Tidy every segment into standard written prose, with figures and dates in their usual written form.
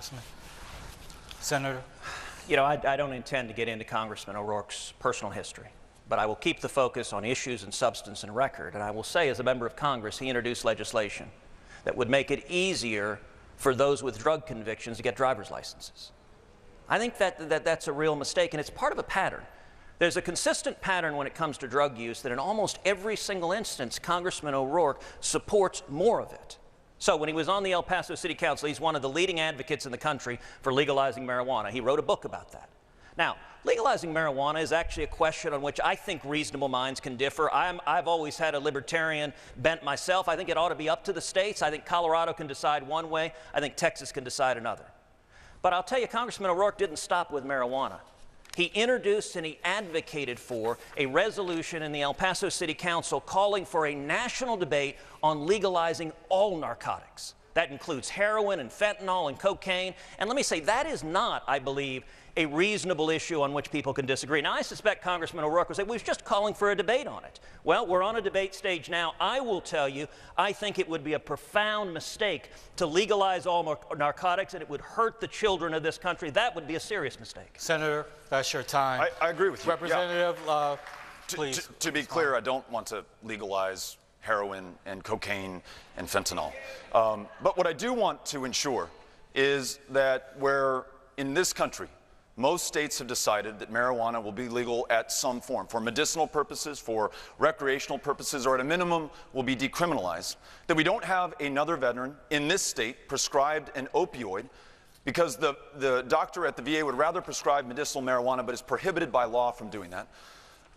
Congressman. Senator. You know, I don't intend to get into Congressman O'Rourke's personal history, but I will keep the focus on issues and substance and record. And I will say, as a member of Congress, he introduced legislation that would make it easier for those with drug convictions to get driver's licenses. I think that's a real mistake, and it's part of a pattern. There's a consistent pattern when it comes to drug use that in almost every single instance, Congressman O'Rourke supports more of it. So when he was on the El Paso City Council, he's one of the leading advocates in the country for legalizing marijuana. He wrote a book about that. Now, legalizing marijuana is actually a question on which I think reasonable minds can differ. I've always had a libertarian bent myself. I think it ought to be up to the states. I think Colorado can decide one way. I think Texas can decide another. But I'll tell you, Congressman O'Rourke didn't stop with marijuana. He introduced and he advocated for a resolution in the El Paso City Council calling for a national debate on legalizing all narcotics. That includes heroin and fentanyl and cocaine. And let me say, that is not, I believe, a reasonable issue on which people can disagree. Now, I suspect Congressman O'Rourke will say, we're just calling for a debate on it. Well, we're on a debate stage now. I will tell you, I think it would be a profound mistake to legalize all narcotics, and it would hurt the children of this country. That would be a serious mistake. Senator, that's your time. I agree with you. Representative, please. To be clear, I don't want to legalize heroin and cocaine and fentanyl. But what I do want to ensure is that where in this country, most states have decided that marijuana will be legal at some form, for medicinal purposes, for recreational purposes, or at a minimum will be decriminalized, that we don't have another veteran in this state prescribed an opioid because the doctor at the VA would rather prescribe medicinal marijuana but is prohibited by law from doing that.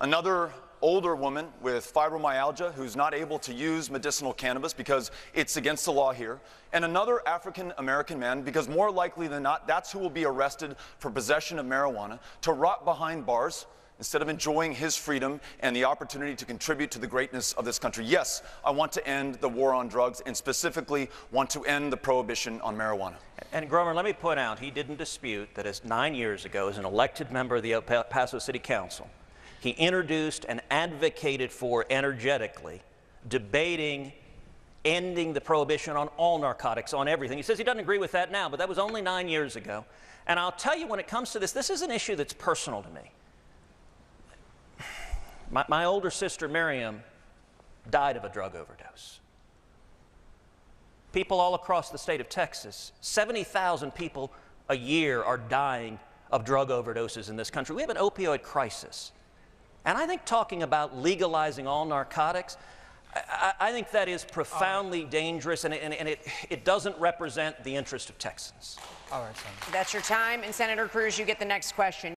Another older woman with fibromyalgia who's not able to use medicinal cannabis because it's against the law here, and another African American man, because more likely than not, that's who will be arrested for possession of marijuana, to rot behind bars instead of enjoying his freedom and the opportunity to contribute to the greatness of this country. Yes, I want to end the war on drugs and specifically want to end the prohibition on marijuana. And Grover, let me point out, he didn't dispute that as 9 years ago, as an elected member of the El Paso City Council, he introduced and advocated for energetically debating ending the prohibition on all narcotics, on everything. He says he doesn't agree with that now, but that was only 9 years ago. And I'll tell you, when it comes to this is an issue that's personal to me. My older sister, Miriam, died of a drug overdose. People all across the state of Texas, 70,000 people a year are dying of drug overdoses in this country. We have an opioid crisis. And I think talking about legalizing all narcotics, I think that is profoundly dangerous, and it doesn't represent the interest of Texans. All right, Senator. That's your time. And Senator Cruz, you get the next question.